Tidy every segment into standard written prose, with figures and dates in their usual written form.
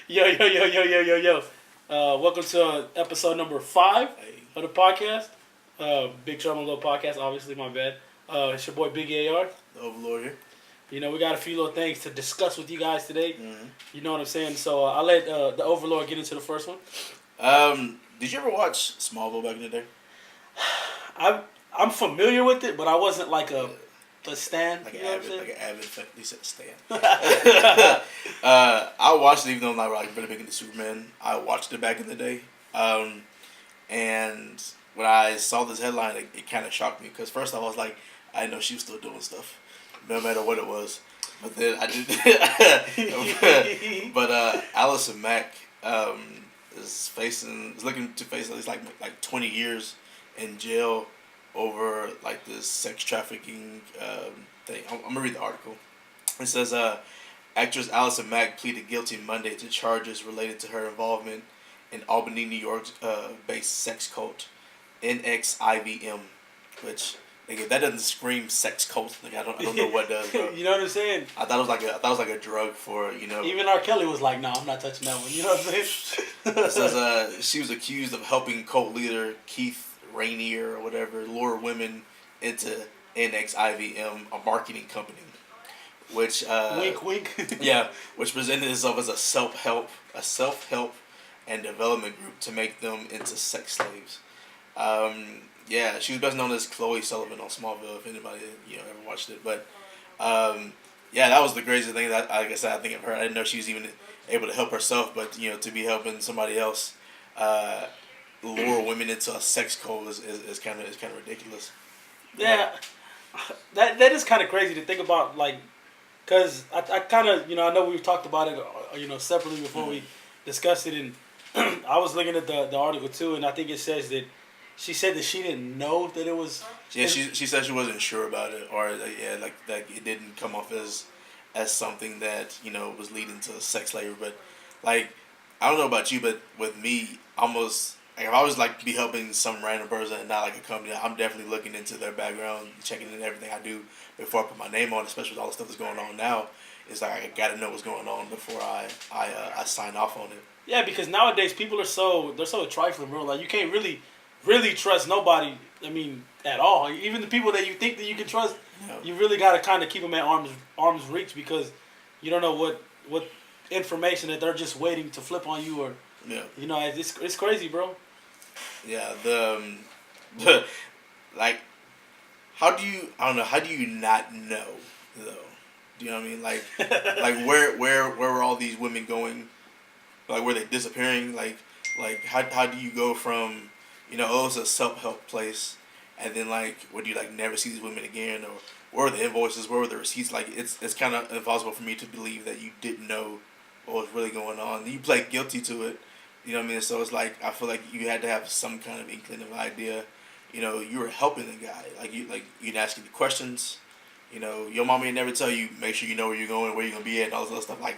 Yo. Welcome to episode number 5 of the podcast. Big Trouble in Little Podcast, obviously, my bad. It's your boy BIGGIE AR. The Overlord here. You know, we got a few little things to discuss with you guys today. Mm-hmm. You know what I'm saying? So I'll let the Overlord get into the first one. Did you ever watch Smallville back in the day? I'm familiar with it, but I wasn't like a stan. Like you an know avid, what I'm like saying? an avid, he said stan. I watched it even though I'm not like really big into Superman. I watched it back in the day. And when I saw this headline, it kind of shocked me because first I was like, I didn't know she was still doing stuff, no matter what it was. But then I did. But Allison Mack is looking to face at least like 20 years in jail over like this sex trafficking thing. I'm gonna read the article. It says actress Allison Mack pleaded guilty Monday to charges related to her involvement in Albany, New York based sex cult NXIVM, which if that doesn't scream sex cult, like I don't know what does. Bro. You know what I'm saying? I thought it was like a drug for Even R. Kelly was like, "No, I'm not touching that one." You know what I'm saying? It says she was accused of helping cult leader Keith Rainier or whatever lure women into NXIVM, a marketing company, which wink. Yeah, which presented itself as a self-help and development group to make them into sex slaves. Yeah, she was best known as Chloe Sullivan on Smallville. If anybody ever watched it, but yeah, that was the crazy thing that like I said, I think of her. I didn't know she was even able to help herself, but to be helping somebody else. Lure women into a sex cult is kind of ridiculous. Yeah, that is kind of crazy to think about, like, cause I kind of I know we've talked about it separately before we discussed it, and I was looking at the article too, and I think it says that she said that she didn't know that it was. Yeah, she said she wasn't sure about it, or like it didn't come off as something that was leading to sex slavery, but like I don't know about you, but with me, almost. Like if I was like be helping some random person and not like a company, I'm definitely looking into their background, checking in everything I do before I put my name on it, especially with all the stuff that's going on now. It's like I gotta know what's going on before I sign off on it. Yeah, because nowadays people are so trifling, bro. Like you can't really trust nobody. I mean, at all. Even the people that you think that you can trust, you really gotta kind of keep them at arm's reach because you don't know what information that they're just waiting to flip on you or. Yeah. It's crazy, bro. Yeah, the like, how do you not know though? Do you know what I mean? Like where were all these women going? Like were they disappearing? Like how do you go from it's a self-help place, and then like would you like never see these women again, or where were the invoices? Where were the receipts? Like it's kind of impossible for me to believe that you didn't know what was really going on. You pled guilty to it. You know what I mean? So it's like I feel like you had to have some kind of inkling of idea. You were helping the guy. You'd ask him questions. Your mommy would never tell you make sure you know where you're going, where you're gonna be at, and all this other stuff. Like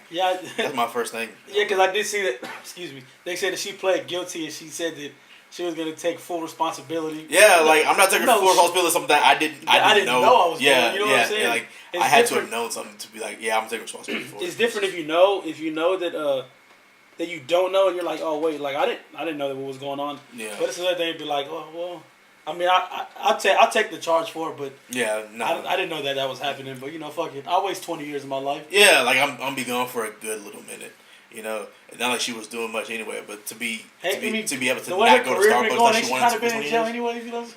that's my first thing. Yeah, because I did see that. Excuse me. They said that she pled guilty and she said that she was gonna take full responsibility. Yeah, like I'm not taking full responsibility of something that I didn't know I was doing. You know what I'm saying? Yeah, like I had to have known something to be like, yeah, I'm taking responsibility for it. It's different if you know that you don't know, and you're like, oh wait, like I didn't know that what was going on. Yeah. But it's another thing to be like, oh well, I mean, I'll take the charge for it, but yeah, no, I didn't know that was happening. But fuck it, I'll waste 20 years of my life. Yeah, like I'm be gone for a good little minute. And not like she was doing much anyway, but to be able to not go to Starbucks like she wanted to for 20 years. Anyways, you know what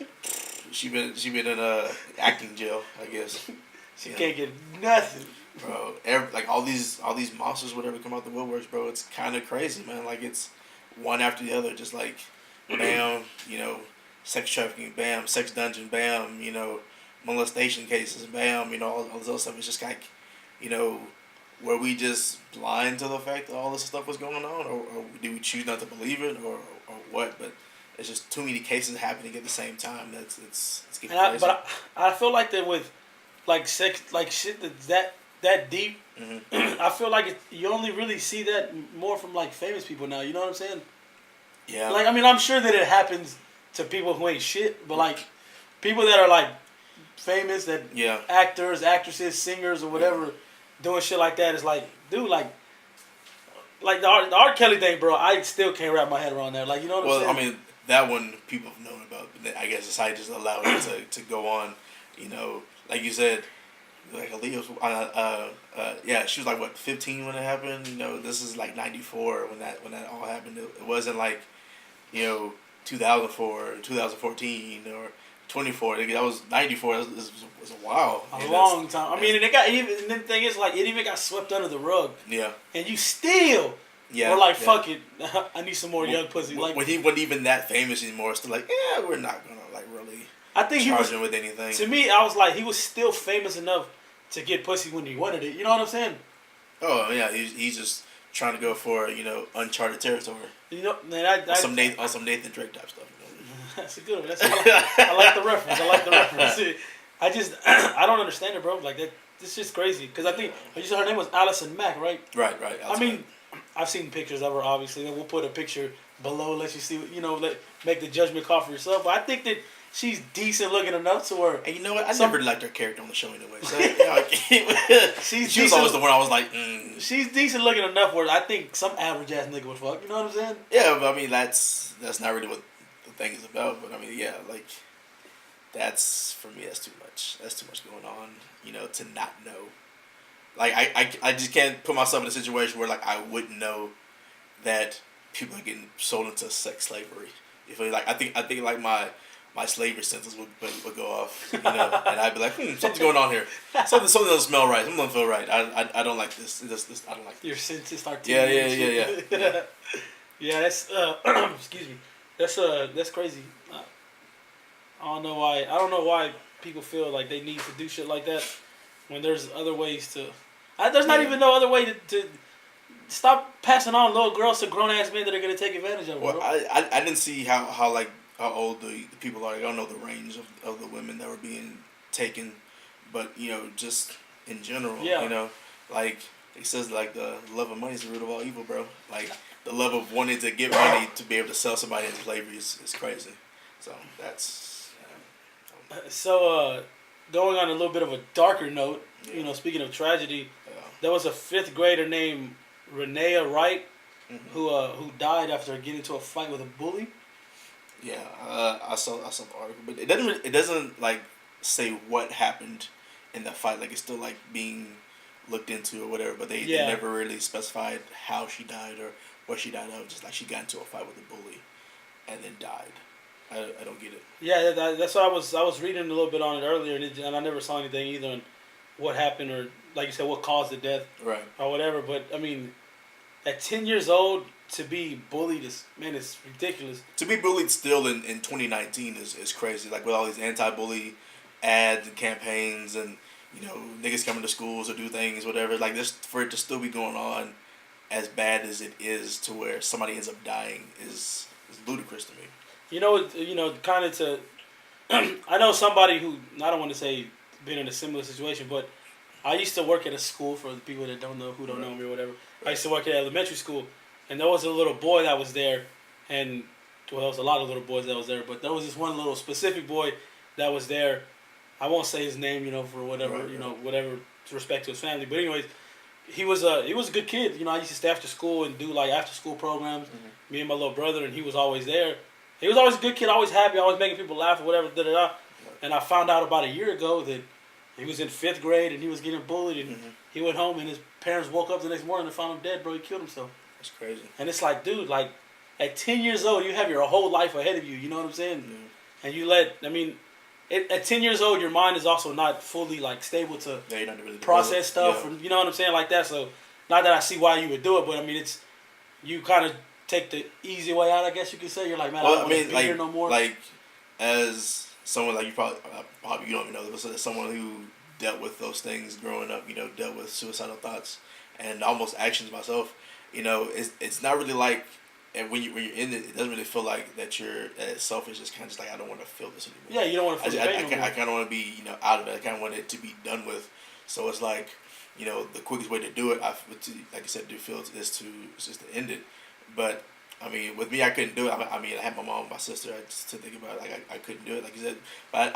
I'm saying? She been in acting jail, I guess. She can't get nothing. Bro, like all these monsters, whatever, come out the woodworks, bro. It's kind of crazy, man. Like it's one after the other, just like, bam, sex trafficking, bam, sex dungeon, bam, molestation cases, bam, all this other stuff. It's just like, were we just blind to the fact that all this stuff was going on, or did we choose not to believe it, or what? But it's just too many cases happening at the same time. It's getting crazy. But I feel like that with like sex, like shit that deep. Mm-hmm. I feel like you only really see that more from like famous people now. You know what I'm saying? Yeah. Like I mean, I'm sure that it happens to people who ain't shit, but like people that are like famous, that actors, actresses, singers, or whatever, doing shit like that is like, dude, like like the R. Kelly thing, bro. I still can't wrap my head around that. Like, you know what I'm saying? Well, I mean, that one people have known about, but I guess society just allowed it to go on. You know, like you said, like Aaliyah was, yeah, she was like what 15 when it happened. You know, this is like 94 when that all happened. It wasn't like, you know, 2004 or 2014 or 24. That was 94. It was a while. A long time. I mean, and and the thing is, like, it even got swept under the rug. Yeah. And you still were like, fuck it, I need some more young pussy. Like, when he wasn't even that famous anymore, it's still like, yeah, we're not gonna like really. I think charge him with anything. To me, I was like, he was still famous enough to get pussy when he wanted it. You know what I'm saying? Oh yeah, he's just trying to go for uncharted territory. You know, man, some Nathan Drake type stuff. That's a good one. I like the reference. I like the reference. I don't understand it, bro. Like that, it's just crazy. Because I think you said her name was Allison Mack, right? Right. I mean, I've seen pictures of her. Obviously, and we'll put a picture below, let you see. You know, make the judgment call for yourself. But I think that she's decent looking enough to where. And you know what? I never liked her character on the show anyway. So, she was always the one I was like, She's decent looking enough where I think some average ass nigga would fuck. You know what I'm saying? Yeah, but I mean that's not really what the thing is about. But I mean, yeah, like that's for me. That's too much. That's too much going on. You know, to not know. Like I just can't put myself in a situation where like I wouldn't know that people are getting sold into sex slavery. You feel me? Like I think like my slavery sentence would go off, you know, and I'd be like, something's going on here. Something doesn't smell right. Something doesn't feel right. I don't like this. This I don't like this. Your senses start. Yeah. Yeah, that's excuse me. That's crazy. I don't know why people feel like they need to do shit like that when there's other ways to. There's not even no other way to stop passing on little girls to grown ass men that are gonna take advantage of them. Well, I didn't see how old the people are. I don't know the range of the women that were being taken, but you know, just in general, you know, like it says, like the love of money is the root of all evil, bro. Like the love of wanting to get money to be able to sell somebody into slavery is crazy. So that's. So going on a little bit of a darker note, you know, speaking of tragedy, there was a 5th grader named Renea Wright who died after getting into a fight with a bully. Yeah, I saw the article, but it doesn't like say what happened in the fight. Like it's still like being looked into or whatever, but they never really specified how she died or what she died of. Just like she got into a fight with a bully and then died. I don't get it. Yeah, that's what I was reading a little bit on it earlier, and I never saw anything either on what happened or like you said what caused the death, right, or whatever. But I mean, at 10 years old. To be bullied is ridiculous. To be bullied still in 2019 is crazy. Like with all these anti-bully ads and campaigns and, you know, niggas coming to schools or do things, whatever. Like this, for it to still be going on as bad as it is to where somebody ends up dying is ludicrous to me. You know, kind of to, I know somebody who, I don't want to say been in a similar situation, but I used to work at a school for the people that don't know me or whatever. I used to work at elementary school. And there was a little boy that was there, and well, there was a lot of little boys that was there, but there was this one little specific boy that was there. I won't say his name, you know, for whatever, whatever to respect to his family. But anyways, he was a good kid. You know, I used to stay after school and do like after school programs. Me and my little brother, and he was always there. He was always a good kid, always happy, always making people laugh or whatever. And I found out about a year ago that he was in 5th grade and he was getting bullied, and he went home and his parents woke up the next morning and found him dead. Bro, he killed himself. That's crazy. And it's like, dude, like, at 10 years old, you have your whole life ahead of you. You know what I'm saying? And you at 10 years old, your mind is also not fully, like, stable to process stuff. Yeah. And, you know what I'm saying? Like that. So, not that I see why you would do it, but, I mean, it's, you kind of take the easy way out, I guess you could say. You're like, man, I don't want to be here no more. Like, as someone, like, you probably you don't even know this, but as someone who dealt with those things growing up, you know, dealt with suicidal thoughts and almost actions myself, you know, it's not really like, and when you're in it, it doesn't really feel like that you're selfish. It's kind of just like, I don't want to feel this anymore. Yeah, you don't want to feel I kind of want to be, you know, out of it. I kind of want it to be done with. So it's like, you know, the quickest way to do it, like I said, is just to end it. But I mean, with me, I couldn't do it. I mean, I had my mom, and my sister. To think about it, like I couldn't do it, like you said. But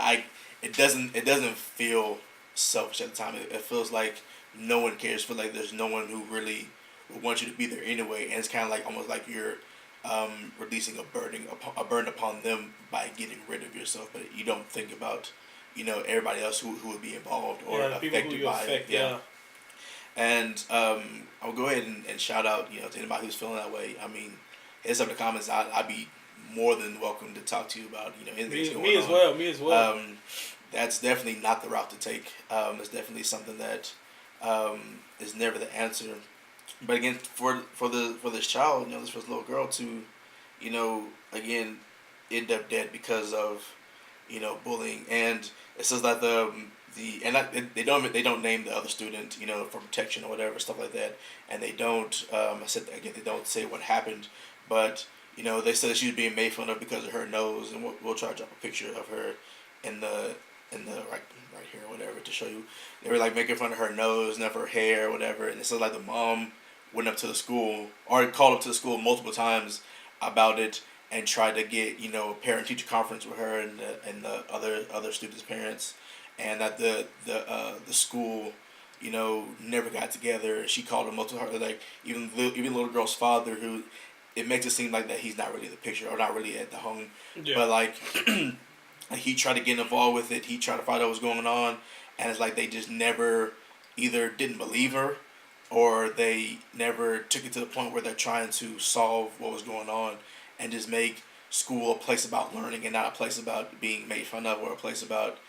it doesn't feel selfish at the time. It feels like no one cares. Feel like there's no one who really want you to be there anyway, and it's kind of like almost like you're releasing a burden upon them by getting rid of yourself, but you don't think about everybody else who would be involved or affected by it. Yeah. And I'll go ahead and shout out to anybody who's feeling that way. I mean, hit some of the comments. I'd be more than welcome to talk to you about anything that's going on. Me as well. That's definitely not the route to take. It's definitely something that is never the answer. But again, for this child, this for this little girl to, again, end up dead because of, bullying, and it says that they don't name the other student, for protection or whatever, stuff like that, and they don't. I said again, they don't say what happened, but they said that she was being made fun of because of her nose, and we'll try to drop a picture of her in the right here or whatever to show you. They were like making fun of her nose and of her hair or whatever, and it says like the mom went up to the school or called up to the school multiple times about it and tried to get a parent teacher conference with her and the other students' parents, and that the school never got together. She called him multiple times, like even little girl's father, who it makes it seem like that he's not really in the picture or not really at the home, but like he tried to get involved with it. He tried to find out what's going on, and it's like they just never either didn't believe her, or they never took it to the point where they're trying to solve what was going on and just make school a place about learning and not a place about being made fun of, or a place about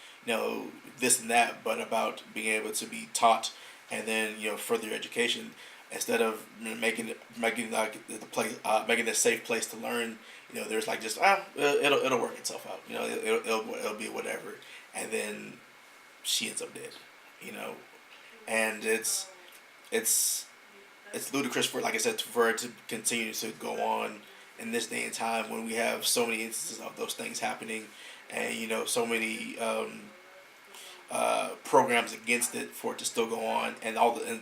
this and that, but about being able to be taught and then further your education, instead of making like the place making it a safe place to learn. There's like just it'll work itself out. It'll be whatever, and then she ends up dead. And it's ludicrous for, like I said, for it to continue to go on in this day and time when we have so many instances of those things happening, and so many programs against it, for it to still go on, and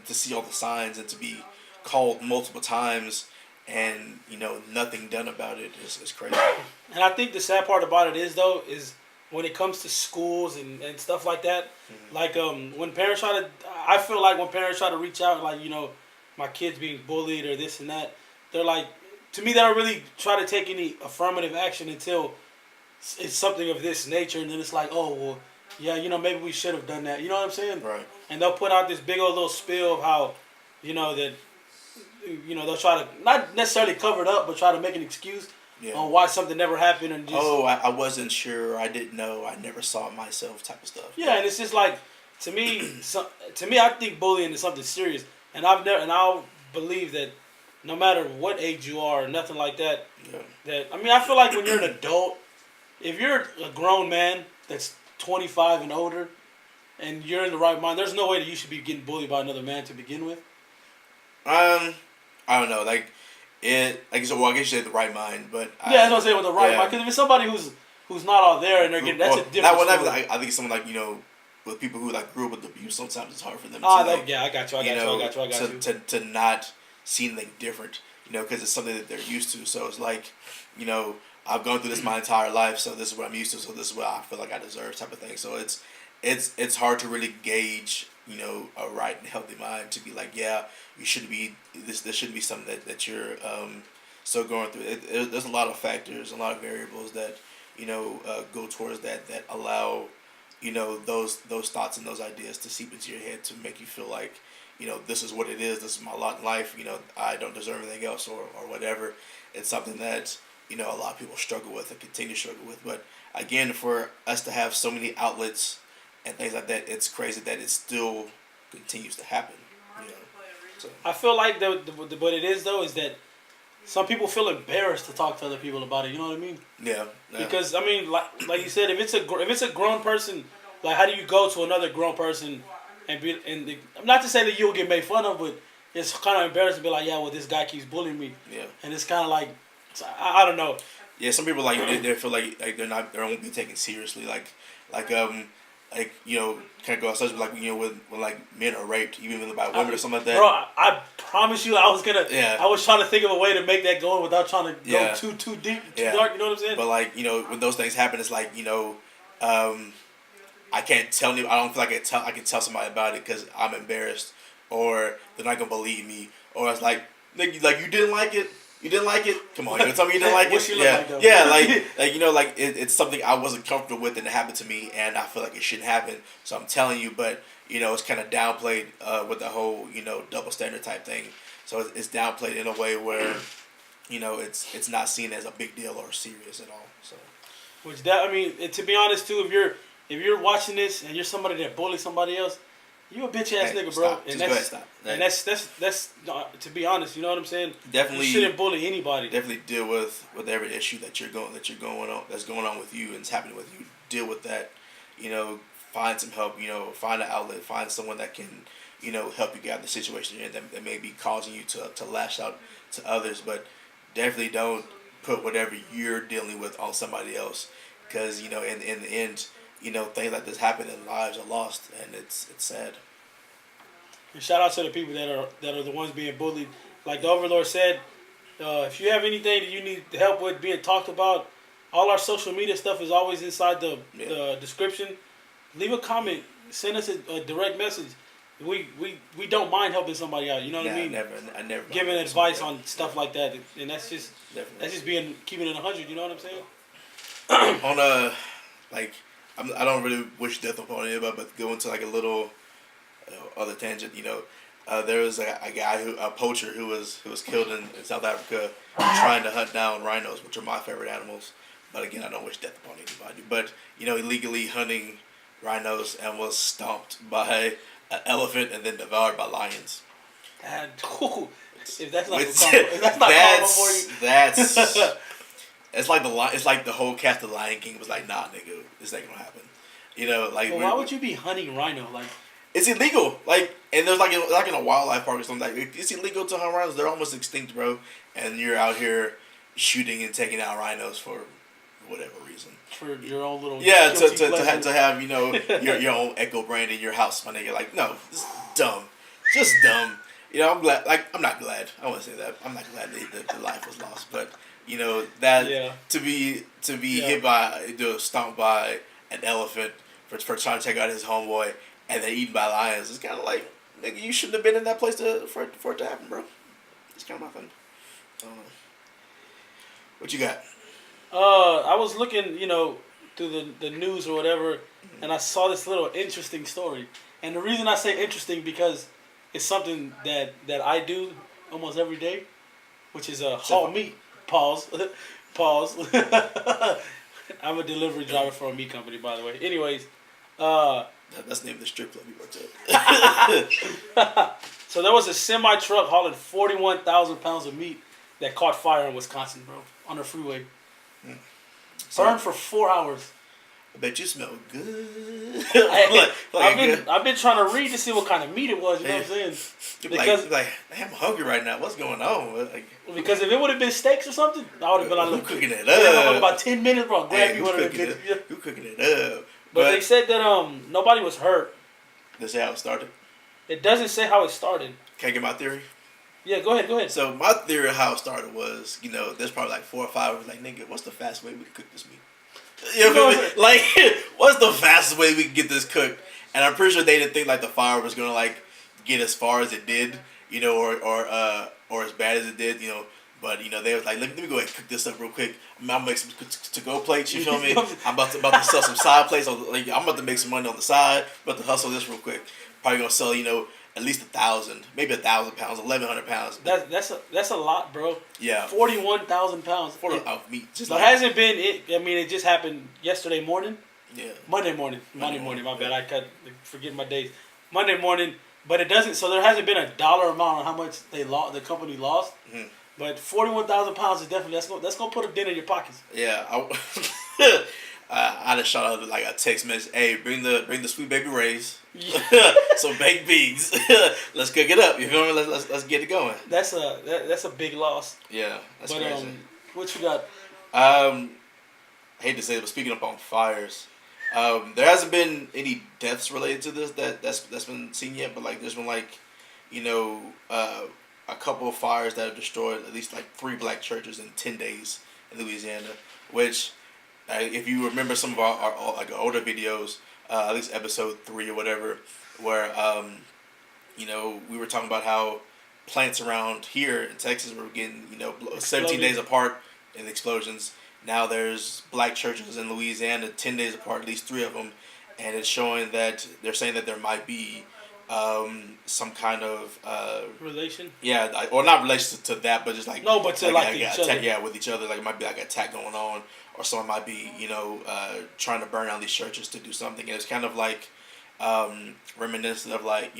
to see all the signs and to be called multiple times and nothing done about it is crazy. And I think the sad part about it is when it comes to schools and stuff like that, like when parents I feel like when parents try to reach out, like my kid's being bullied or this and that, they're like, to me, they don't really try to take any affirmative action until it's something of this nature, and then it's like, oh well, yeah, maybe we should have done that. You know what I'm saying? Right. And they'll put out this big old little spiel of how that they'll try to not necessarily cover it up, but try to make an excuse on why something never happened, and just I wasn't sure, I didn't know, I never saw it myself, type of stuff. Yeah, and it's just like, to me, I think bullying is something serious, and I'll believe that no matter what age you are or nothing like that. Yeah. I feel like when you're an adult, if you're a grown man that's 25 and older, and you're in the right mind, there's no way that you should be getting bullied by another man to begin with. I don't know, like it. Like I said, well, I guess you say the right mind, but that's what I'm saying, with the right mind. Because if it's somebody who's not all there and they're getting, that's a different story. I think it's someone like with people who like grew up with abuse, sometimes it's hard for them. I got you. To not see anything different, because it's something that they're used to. So it's like, I've gone through this my entire life, so this is what I'm used to. So this is what I feel like I deserve, type of thing. So it's hard to really gauge, a right and healthy mind to be like, yeah, you shouldn't be this shouldn't be something that you're still going through. There's a lot of factors, a lot of variables that go towards that allow those thoughts and those ideas to seep into your head to make you feel like this is what it is. This is my lot in life. I don't deserve anything else or whatever. It's something that a lot of people struggle with and continue to struggle with. But again, for us to have so many outlets and things like that, it's crazy that it still continues to happen. So. I feel like what it is though is that some people feel embarrassed to talk to other people about it. You know what I mean? Yeah. Because like you said, if it's a grown person, like how do you go to another grown person and not to say that you'll get made fun of, but it's kind of embarrassing to be like, yeah, well, this guy keeps bullying me. Yeah. And it's kind of like, I don't know. Yeah, some people they feel like they won't be taken seriously, kind of go outside like when like men are raped, even by women or something like that. Bro, I promise you, I was trying to think of a way to make that go without trying to go too deep, too dark. You know what I'm saying? But like when those things happen, it's like I can't tell you. I don't feel like I can tell somebody about it because I'm embarrassed, or they're not gonna believe me, or it's like, nigga, like you didn't like it. You didn't like it? Come on, you gonna tell me you didn't like What it? she look Yeah, like, though? yeah, like you know, like it's something I wasn't comfortable with, and it happened to me, and I feel like it shouldn't happen. So I'm telling you, but you know, it's kind of downplayed with the whole double standard type thing. So it's downplayed in a way where you know it's not seen as a big deal or serious at all. So, Which that I mean, to be honest too, if you're watching this and you're somebody that bullies somebody else, you a bitch ass nigga, bro. Stop. And Just go ahead, stop. And that's to be honest, you know what I'm saying? Definitely, you shouldn't bully anybody. Definitely deal with every issue that's going on with you and it's happening with you. Deal with that. You know, find some help. You know, find an outlet. Find someone that can help you get out of the situation you're in that may be causing you to lash out to others. But definitely don't put whatever you're dealing with on somebody else, because in the end, things like this happen and lives are lost, and it's sad. And shout out to the people that are the ones being bullied. Like the Overlord said, if you have anything that you need help with being talked about, all our social media stuff is always inside the description. Leave a comment. Send us a direct message. We don't mind helping somebody out. You know what I mean? I never giving advice on stuff like that, and that's just keeping it 100. You know what I'm saying? On I don't really wish death upon anybody, but go into like a little other tangent. There was a guy a poacher who was killed in South Africa trying to hunt down rhinos, which are my favorite animals. But again, I don't wish death upon anybody. But illegally hunting rhinos and was stomped by an elephant and then devoured by lions. If that's not karma for you, that's it's like the whole cast of Lion King was like, nah, nigga, this ain't gonna happen. Well, why would you be hunting rhino? Like, it's illegal. Like, and there's like in a wildlife park or something, like it's illegal to hunt rhinos. They're almost extinct, bro. And you're out here shooting and taking out rhinos for whatever reason. For your own little to have your own echo brand in your house, my nigga. Like, no, this is dumb, just dumb. I'm glad. Like, I'm not glad. I want to say that I'm not glad that the life was lost, but to be stomped by an elephant for trying to take out his homeboy and then eaten by lions, it's kind of like, nigga, you shouldn't have been in that place for it to happen, bro. It's kind of my thing. What you got? I was looking, through the news or whatever, and I saw this little interesting story. And the reason I say interesting because it's something that I do almost every day, which is haul meat. Pause. Pause. I'm a delivery driver for a meat company, by the way. Anyways, that's the name of the strip club you worked at. So there was a semi truck hauling 41,000 pounds of meat that caught fire in Wisconsin, bro, on the freeway. Burned for 4 hours. I bet you smell good. I've been trying to read to see what kind of meat it was. You know what I'm saying? Because I'm hungry right now. What's going on? Because if it would have been steaks or something, I would have been like, cooking it up. About 10 minutes, bro. Grab you one of them bitches. You cooking it up? But they said that nobody was hurt. They say how it started. It doesn't say how it started. Can I get my theory? Yeah, go ahead. So my theory of how it started was, there's probably like 4 or 5 was like, nigga, what's the fastest way we can cook this meat? You know what I mean? Like, what's the fastest way we can get this cooked? And I'm pretty sure they didn't think like the fire was gonna like get as far as it did, or as bad as it did, But they was like, let me go ahead and cook this up real quick. I'm gonna make some to-go plates. You feel me? I'm about to sell some side plates. I'm about to make some money on the side. I'm about to hustle this real quick. Probably gonna sell at least 1,000, maybe 1,000 pounds, 1,100 pounds. That's a lot, bro. Yeah. 41,000 pounds of meat. So it hasn't been it. I mean, it just happened yesterday morning. Yeah. Monday morning. My bad. I forget my days. Monday morning, but it doesn't. So there hasn't been a dollar amount on how much the company lost. Mm-hmm. But 41,000 pounds is definitely that's gonna put a dent in your pockets. Yeah. I just shot out like a text message. Hey, bring the sweet baby rays. Yeah. Some baked beans. Let's cook it up. You feel me? Let's get it going. That's a big loss. Yeah, that's crazy. What you got? I hate to say it, but speaking up on fires, there hasn't been any deaths related to this that's been seen yet. But like there's been like, a couple of fires that have destroyed at least like 3 black churches in 10 days in Louisiana, which. If you remember some of our like older videos, at least episode 3 or whatever, where we were talking about how plants around here in Texas were getting 17 Exploded. days apart in explosions. Now there's black churches in Louisiana 10 days apart, at least 3 of them, and it's showing that they're saying that there might be some kind of relation. Yeah, or not relation to that, but just like no, but to like each other. Yeah, with each other. Like it might be like an attack going on, or someone might be trying to burn down these churches to do something. And it's kind of like reminiscent of like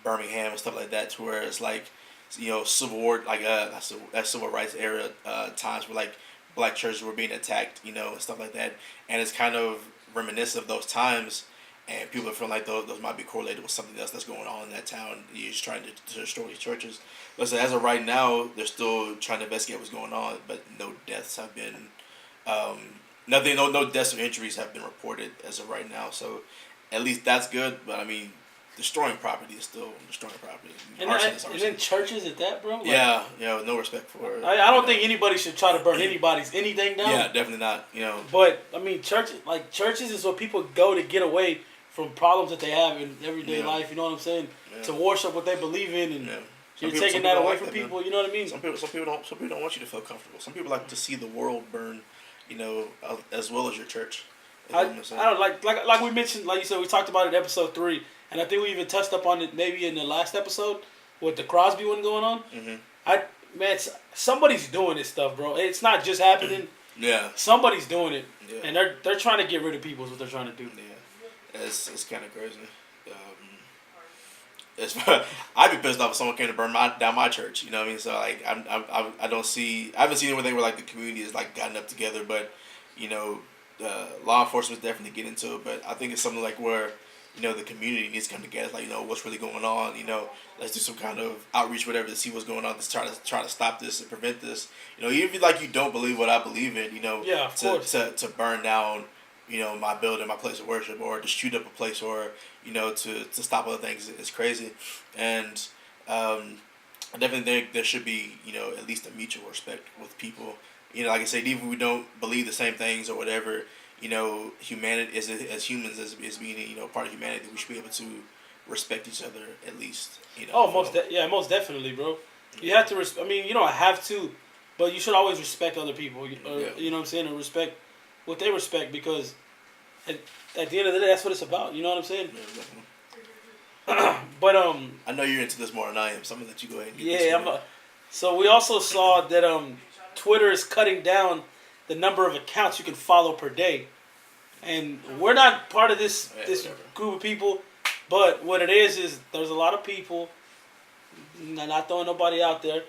Birmingham and stuff like that, to where it's like Civil War, like that Civil Rights era times where like black churches were being attacked, and stuff like that. And it's kind of reminiscent of those times. And people feel like those might be correlated with something else that's going on in that town. You're just trying to destroy these churches. Listen, as of right now, they're still trying to investigate what's going on, but no deaths have been, no deaths or injuries have been reported as of right now. So, at least that's good. But I mean, destroying property is still destroying property. And then churches at that, bro. Like, yeah, no respect for it. I don't think anybody should try to burn anything down. Yeah, definitely not. But I mean, churches is where people go to get away from problems that they have in everyday life, you know what I'm saying? Yeah. To worship what they believe in, and you're taking that away from people. You know what I mean? Some people don't want you to feel comfortable. Some people like to see the world burn, as well as your church. I don't like we mentioned, like you said, we talked about it in episode 3, and I think we even touched up on it maybe in the last episode with the Crosby one going on. Mm-hmm. Somebody's doing this stuff, bro. It's not just happening. Yeah. Somebody's doing it, and they're trying to get rid of people. Is what they're trying to do. Yeah. It's kind of crazy. I'd be pissed off if someone came to burn down my church. You know what I mean? So like, I haven't seen anything where like the community has like gotten up together, but law enforcement definitely get into it. But I think it's something like where the community needs to come together. Like what's really going on. Let's do some kind of outreach, whatever, to see what's going on. Let's try to stop this and prevent this. Even if you don't believe what I believe in, yeah, of course. To burn down my building, my place of worship, or to shoot up a place, or to stop other things is crazy. And I definitely think there should be at least a mutual respect with people. Like I said, even if we don't believe the same things or whatever, humanity as humans as being part of humanity, we should be able to respect each other at least. Most definitely, bro. You have to you don't have to, but you should always respect other people. You know what I'm saying, and respect what they respect, because at the end of the day, that's what it's about. You know what I'm saying? Yeah, but I know you're into this more than I am. So I'm gonna let you go ahead and get this. So we also saw that Twitter is cutting down the number of accounts you can follow per day, and we're not part of this group of people. But what it is there's a lot of people, not throwing nobody out there,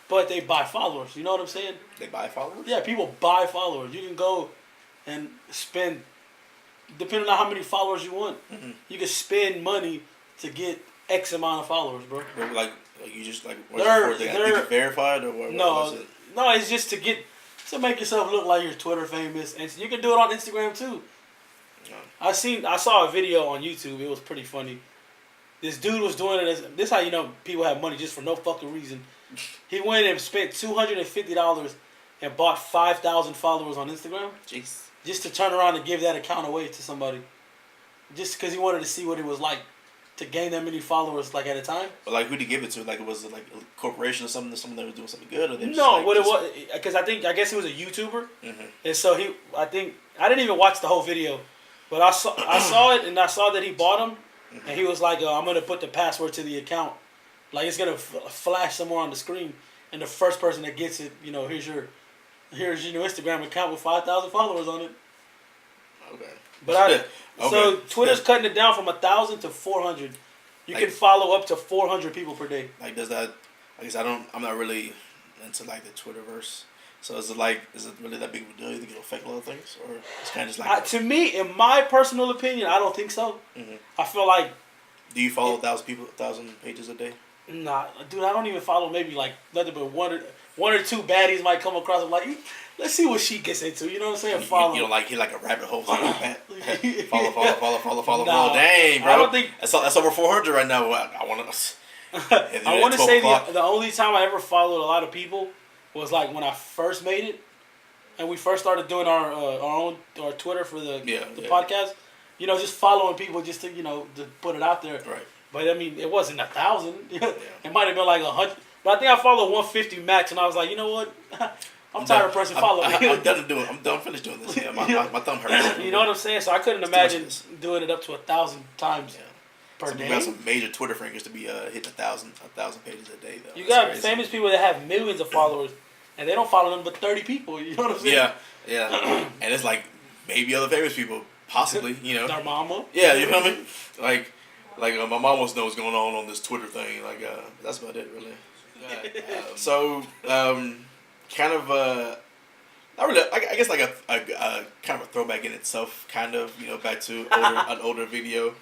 but they buy followers. You know what I'm saying? They buy followers? Yeah, people buy followers. You can go and spend, depending on how many followers you want, you can spend money to get X amount of followers, bro. Like you just like they're verified or what? No, it's just to make yourself look like you're Twitter famous, and you can do it on Instagram too. No. I saw a video on YouTube. It was pretty funny. This dude was doing it. This is how people have money just for no fucking reason. He went and spent $250 and bought 5,000 followers on Instagram. Jeez. Just to turn around and give that account away to somebody. Just because he wanted to see what it was like to gain that many followers like at a time. But like, who'd he give it to? Like, was it like a corporation or something? Someone that was doing something good, or they it was because I guess he was a YouTuber, and so I didn't even watch the whole video, but I saw it, and I saw that he bought them, and he was like, I'm gonna put the password to the account, like it's gonna flash somewhere on the screen, and the first person that gets it, here's your Instagram account with 5,000 followers on it. Okay. But so Twitter's cutting it down from 1,000 to 400. You can follow up to 400 people per day. Like, does that? I guess I'm not really into like the Twitterverse. So is it really that big of a deal? You think it'll affect a lot of things, or it's kind of just like? To me, in my personal opinion, I don't think so. I feel like. Do you follow 1,000 pages a day? Nah, dude, I don't even follow. Maybe like nothing but one or two baddies might come across. I'm like, let's see what she gets into. You know what I'm saying? Follow. You don't like hit like a rabbit hole. Follow. Nah, dang, bro. I don't think that's over 400 right now. I want to. I want to say the only time I ever followed a lot of people was like when I first made it, and we first started doing our Twitter for the podcast. Just following people just to to put it out there. Right. But I mean, it wasn't 1,000. It might have been like 100. But I think I followed 150 max, and I was like, you know what? I'm tired of pressing follow. I'm done finished doing this. Yeah, my thumb hurts. You know what I'm saying? So I couldn't imagine doing it up to 1,000 times per day. You got some major Twitter fingers to be hitting 1,000 pages a day though. You got famous people that have millions of followers, and they don't follow them but 30 people. You know what I'm saying? Yeah. And it's like maybe other famous people, possibly. You know, their mama. Yeah, you know what I mean? Like my mom wants to know what's going on this Twitter thing. Like that's about it, really. So kind of not really. I guess like a kind of a throwback in itself. Kind of back to an older video.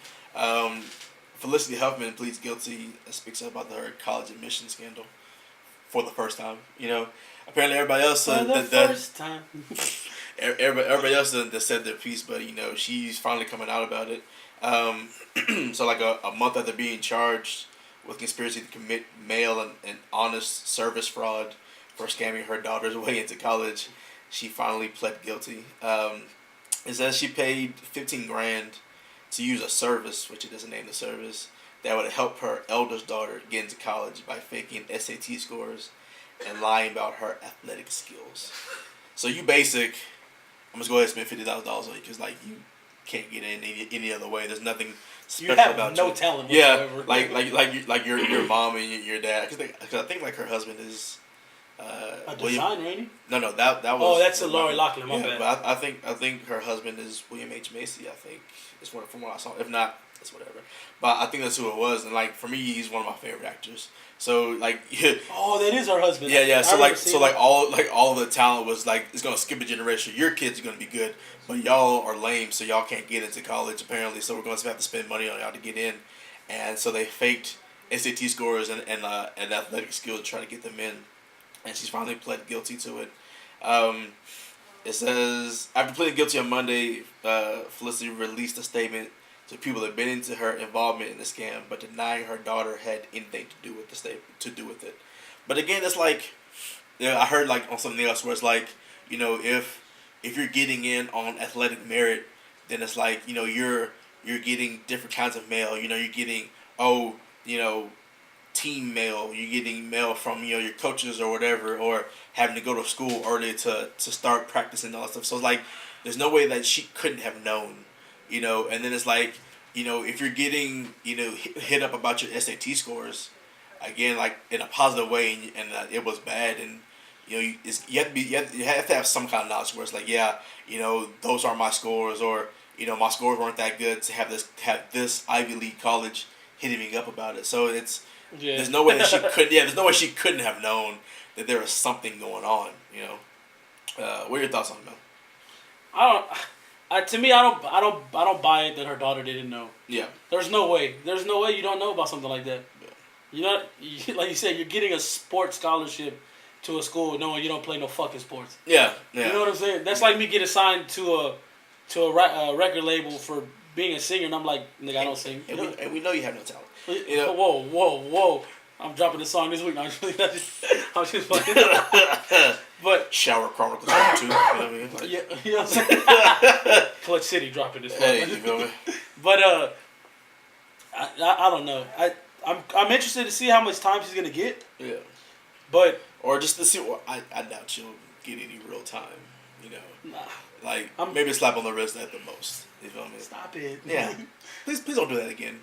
Felicity Huffman pleads guilty and speaks up about her college admission scandal for the first time. Apparently everybody else first time. Everybody else that said their piece, but she's finally coming out about it. So like a month after being charged with conspiracy to commit mail and honest service fraud for scamming her daughter's way into college, she finally pled guilty. It says she paid $15,000 to use a service, which it doesn't name the service, that would help her eldest daughter get into college by faking SAT scores and lying about her athletic skills. So you basic, I'm just going to go ahead and spend $50,000 on you because like you can't get in any other way. There's nothing special about you. You have no talent whatsoever. Yeah, like your mom and your dad. Because I think like her husband is a designer, ain't he? No, that was. Oh, that's a Lori Loughlin. My bad. But I think her husband is William H. Macy. I think it's from what I saw. If not, it's whatever. But I think that's who it was. And like for me, he's one of my favorite actors. So like. Oh, that is her husband. Yeah. So all the talent was like it's gonna skip a generation. Your kids are gonna be good, but y'all are lame, so y'all can't get into college apparently. So we're going to have to spend money on y'all to get in, and so they faked SAT scores and athletic skills to try to get them in. And she's finally pled guilty to it. It says, after pleading guilty on Monday, Felicity released a statement to people that had been into her involvement in the scam, but denying her daughter had anything to do with it. But again, it's like, I heard like on something else where it's like, if you're getting in on athletic merit, then it's like, you're getting different kinds of mail. You're getting, team mail, you're getting mail from your coaches or whatever, or having to go to school early to start practicing and all that stuff. So it's like there's no way that she couldn't have known, and then it's like, if you're getting hit up about your SAT scores, again like in a positive way, and it was bad, and you have to have some kind of knowledge where it's like, those aren't my scores, or my scores weren't that good to have this Ivy League college hitting me up about it. So it's there's no way that she could. Yeah, there's no way she couldn't have known that there was something going on. What are your thoughts on it, man? To me, I don't buy it that her daughter didn't know. Yeah. There's no way you don't know about something like that. Yeah. Like you said, you're getting a sports scholarship to a school knowing you don't play no fucking sports. Yeah. You know what I'm saying? That's like me getting signed to a record label for being a singer, and I'm like, nigga, I don't sing. And we know you have no talent. Whoa! I'm dropping the song this week. No, I'm just fucking. But Shower Chronicles 2. You know what I mean? Like, yeah, you know what I'm saying. Clutch City dropping this. Hey, you feel me? But I don't know. I'm interested to see how much time she's gonna get. Yeah. But or just to see what I doubt she'll get any real time. Nah. Like maybe a slap on the wrist at the most. You feel me? Stop it. Yeah. Please don't do that again.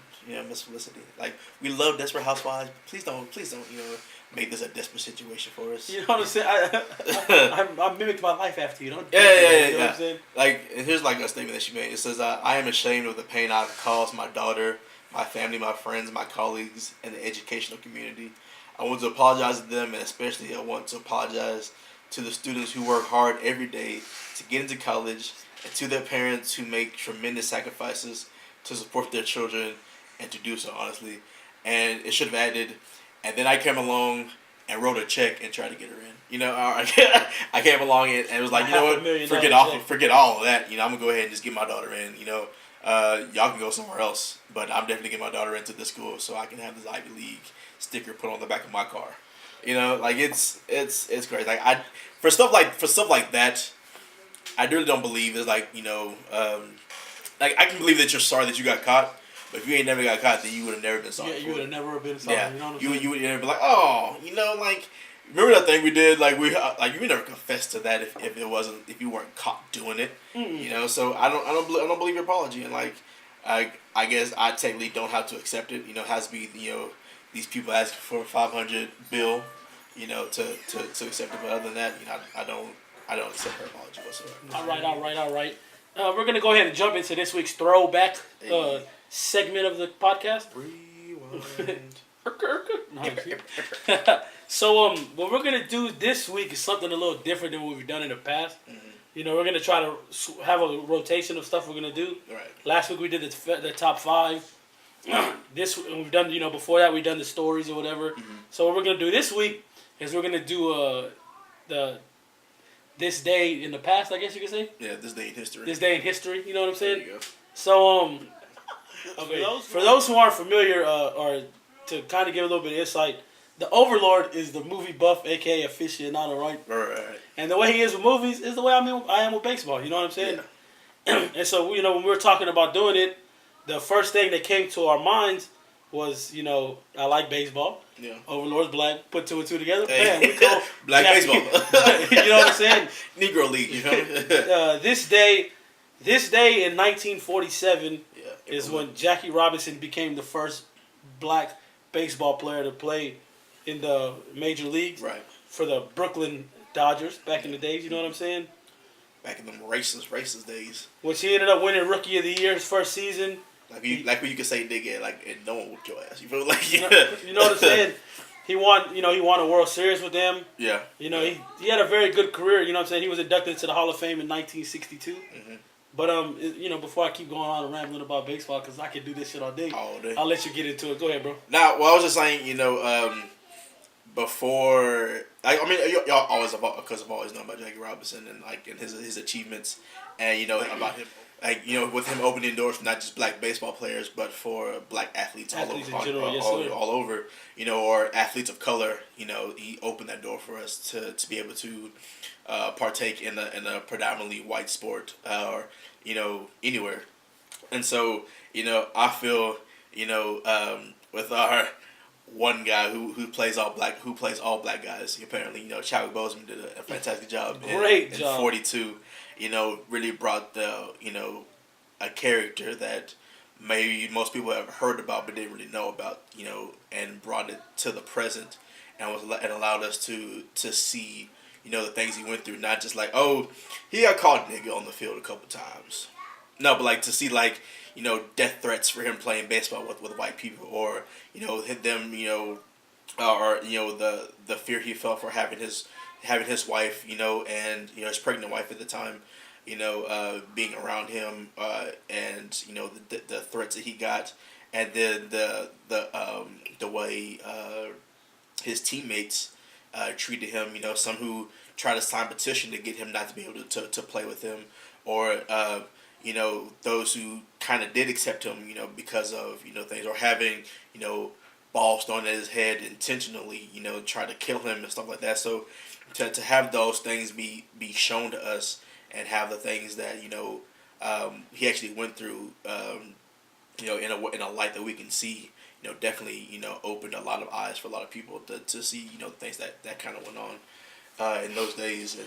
Miss Felicity. Like, we love Desperate Housewives. Please don't, make this a desperate situation for us. You know what I'm saying? I mimicked my life after you. Don't. Yeah. You know what I'm saying? Like, and here's like a statement that she made. It says, "I am ashamed of the pain I've caused my daughter, my family, my friends, my colleagues, and the educational community. I want to apologize to them, and especially I want to apologize to the students who work hard every day to get into college, and to their parents who make tremendous sacrifices to support their children, and to do so honestly." And it should have added, and then I came along and wrote a check and tried to get her in. I came along and it was like, you know what, forget all of that. I'm gonna go ahead and just get my daughter in. Y'all can go somewhere else, but I'm definitely getting my daughter into this school so I can have this Ivy League sticker put on the back of my car. Like it's crazy. Like for stuff like that, I really don't believe it's like like I can believe that you're sorry that you got caught, But if you ain't never got caught, then you would have never been sorry. Yeah, for you would it. have never been sorry. Yeah, You know what I'm you saying? would never be like, oh, like. Remember that thing we did? Like you would never confess to that if you weren't caught doing it. Mm-mm. So I don't believe your apology, and like I guess I technically don't have to accept it. It has to be these people asking for a 500 bill, to accept it. But other than that, I don't accept her apology whatsoever. All right. We're gonna go ahead and jump into this week's throwback segment of the podcast. Rewind. So what we're gonna do this week is something a little different than what we've done in the past. Mm-hmm. We're gonna try to have a rotation of stuff we're gonna do. Right. Last week we did the top 5. This we've done before that we've done the stories or whatever. Mm-hmm. So what we're gonna do this week is we're gonna do this day in the past, I guess you could say. Yeah, this day in history. This day in history. You know what I'm saying? There you go. So okay. For those who aren't familiar, or to kind of give a little bit of insight, the Overlord is the movie buff, aka aficionado, right? Right. And the way he is with movies is the way I am with baseball. You know what I'm saying? Yeah. And so when we were talking about doing it, the first thing that came to our minds was I like baseball. Yeah. Overlord's black. Put 2 and 2 together. Hey. Bam, we go Black baseball. You know what I'm saying? Negro League. This day in 1947 is when Jackie Robinson became the first black baseball player to play in the major leagues. Right. For the Brooklyn Dodgers back in the days. You know what I'm saying? Back in them racist days. Which he ended up winning Rookie of the Year his first season. Like when you could say nigga, and no one whooped your ass. You feel like you know what I'm saying? He won a World Series with them. Yeah. He had a very good career. You know what I'm saying? He was inducted into the Hall of Fame in 1962. Mm-hmm. But before I keep going on and rambling about baseball, because I could do this shit all day. All day. I'll let you get into it. Go ahead, bro. Now, I was just saying, before y'all always because I've always known about Jackie Robinson and his achievements, and about him. With him opening doors for not just black baseball players, but for black athletes all over, in general, all over, or athletes of color. He opened that door for us to be able to partake in a predominantly white sport, or anywhere. And so I feel with our one guy who plays all black guys. Apparently, Chadwick Boseman did a fantastic job. Great job. 42. Really brought a character that maybe most people have heard about but didn't really know about, and brought it to the present, and allowed us to see, the things he went through, not just like, oh, he got called nigga on the field a couple times. No, but to see death threats for him playing baseball with white people, or hit them, or the fear he felt for having his wife, and his pregnant wife at the time, being around him, and the threats that he got, and then the way his teammates treated him, some who tried to sign a petition to get him not to be able to play with him, or those who kind of did accept him, because of things, or having balls thrown at his head intentionally, try to kill him and stuff like that. So to have those things be shown to us, and have the things that he actually went through, in a light that we can see, definitely opened a lot of eyes for a lot of people to see things that kind of went on in those days,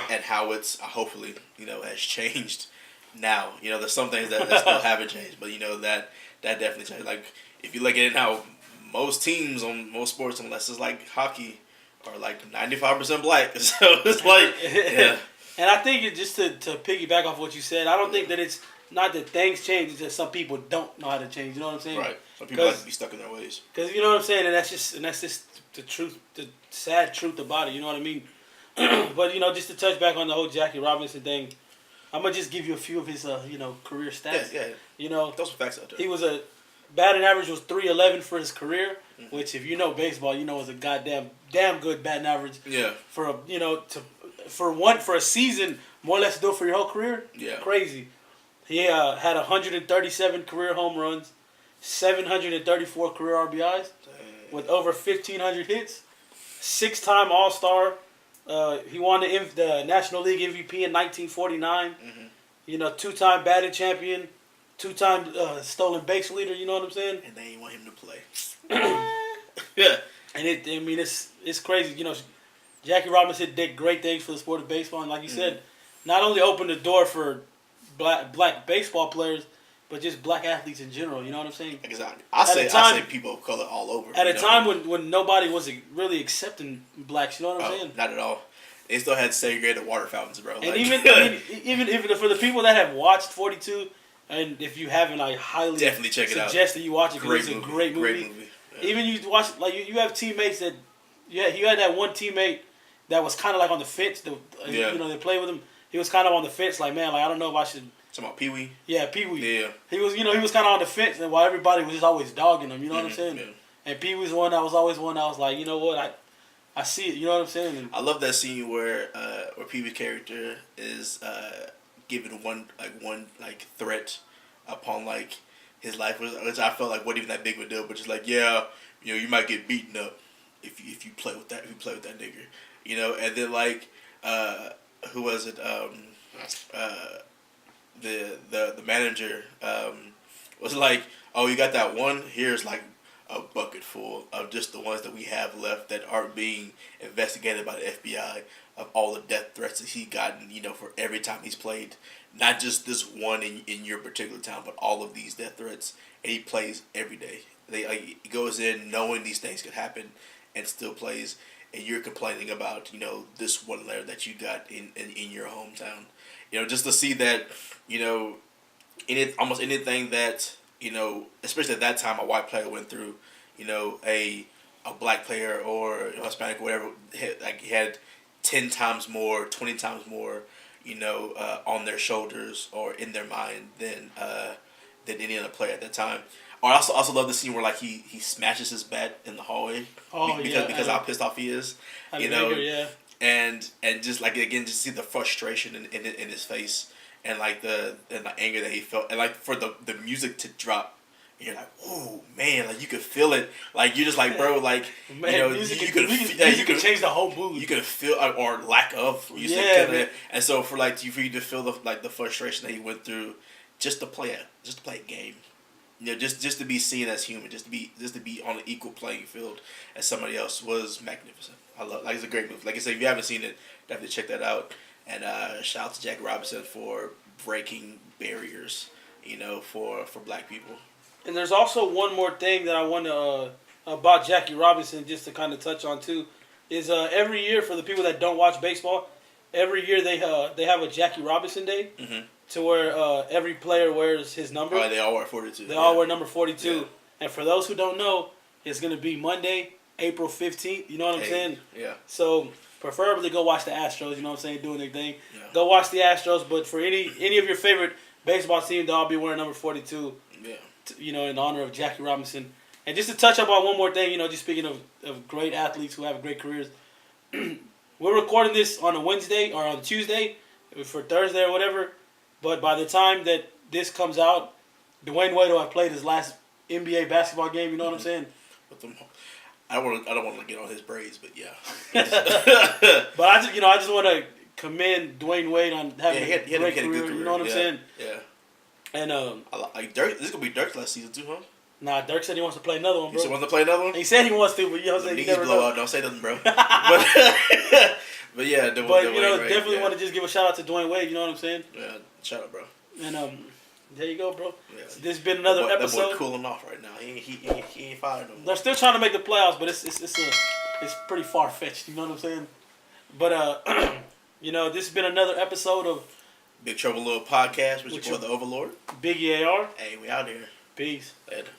and how it's hopefully has changed now. There's some things that still haven't changed, but that definitely changed. Like if you look at it now, most teams on most sports, unless it's like hockey, are 95% black. So it's yeah. And I think just to piggyback off what you said, I don't think that it's not that things change. It's just some people don't know how to change. You know what I'm saying? Right. Some people like to be stuck in their ways. Because you know what I'm saying, and that's just the truth, the sad truth about it. You know what I mean? But just to touch back on the whole Jackie Robinson thing, I'm gonna just give you a few of his career stats. Yeah. Those are facts out there. He was batting average was .311 for his career, which if you know baseball, is a damn good batting average. Yeah. For for a season, more or less to do it for your whole career. Yeah. Crazy. He had 137 career home runs, 734 career RBIs, with over 1,500 hits. 6-time All-Star. He won the National League MVP in 1949. 2-time batting champion. 2-time stolen base leader. You know what I'm saying? And they ain't want him to play. Yeah. And it's crazy. You know, Jackie Robinson did great things for the sport of baseball, and like you said, not only opened the door for black baseball players, but just black athletes in general. You know what I'm saying? Exactly. I say people of color all over. At a time when nobody was really accepting blacks. You know what I'm saying? Not at all. They still had segregated water fountains, bro. And even if for the people that have watched 42, and if you haven't, I highly definitely check it out. Suggest that you watch it because it's a great movie. Yeah. Even you watch you have teammates that you had that one teammate that was kind of like on the fence. You know, they play with him. He was kind of on the fence, like, man, like I don't know if I should. Talking about Pee Wee. Yeah, Pee Wee. Yeah. He was kind of on the fence, and while everybody was just always dogging him, you know what I'm saying? Yeah. And Pee Wee's one that was always one that was like, you know what, I see it, you know what I'm saying? And I love that scene where Pee Wee's character is given one threat upon like his life, which I felt like wasn't even that big of a deal, but just like, yeah, you know, you might get beaten up if you play with that nigger, you know, and then like who was it? The manager was like, oh, you got that one? Here's like a bucket full of just the ones that we have left that aren't being investigated by the FBI, of all the death threats that he's gotten, you know, for every time he's played. Not just this one in your particular town, but all of these death threats. And he plays every day. He goes in knowing these things could happen and still plays. And you're complaining about, you know, this one letter that you got in your hometown. You know, just to see that, you know, almost anything that, you know, especially at that time a white player went through, you know, a black player or Hispanic or whatever, had 10 times more, 20 times more, you know, on their shoulders or in their mind than any other player at that time. Or I also love the scene where like he smashes his bat in the hallway because how pissed off he is, you know, and just like again just see the frustration in his face and like the anger that he felt, and like for the music to drop, and you're like, ooh man, like you could feel it, like you're just like, bro, like man, you know, music can change the whole mood. You could feel or lack of music, and so for you to feel the frustration that he went through just to play a game. You know, just to be seen as human, just to be on an equal playing field as somebody else was magnificent. It's a great movie. Like I said, if you haven't seen it, definitely check that out. And shout out to Jackie Robinson for breaking barriers, you know, for black people. And there's also one more thing that I want to about Jackie Robinson, just to kind of touch on too, is every year for the people that don't watch baseball, every year they have a Jackie Robinson Day. Mm-hmm. To where every player wears his number. They all wear 42. They all wear number 42. Yeah. And for those who don't know, it's going to be Monday, April 15th. You know what I'm saying? Yeah. So preferably go watch the Astros. You know what I'm saying? Doing their thing. Yeah. Go watch the Astros. But for any of your favorite baseball team, they'll all be wearing number 42. Yeah. You know, in honor of Jackie Robinson. And just to touch up on one more thing, you know, just speaking of great athletes who have great careers. We're recording this on a Wednesday or on Tuesday for Thursday or whatever. But by the time that this comes out, Dwayne Wade will have played his last NBA basketball game. You know what I'm saying? I don't want to get on his braids, but yeah. But I just want to commend Dwayne Wade on having a great career. You know what I'm saying? Yeah. And like Dirk, this is gonna be Dirk's last season too, huh? Nah, Dirk said he wants to play another one, bro. He wants to play another one? He said he wants to, but you know what I'm saying? Niggas blow out. Don't say nothing, bro. But yeah, definitely want to just give a shout out to Dwayne Wade. You know what I'm saying? Yeah, shout out, bro. And there you go, bro. Yeah. So this has been another episode. That boy cooling off right now. He ain't fired no more. They're still trying to make the playoffs, but it's pretty far fetched. You know what I'm saying? But you know, this has been another episode of Big Trouble Little Podcast with your boy the Overlord, Biggie AR. Hey, we out here. Peace. Later.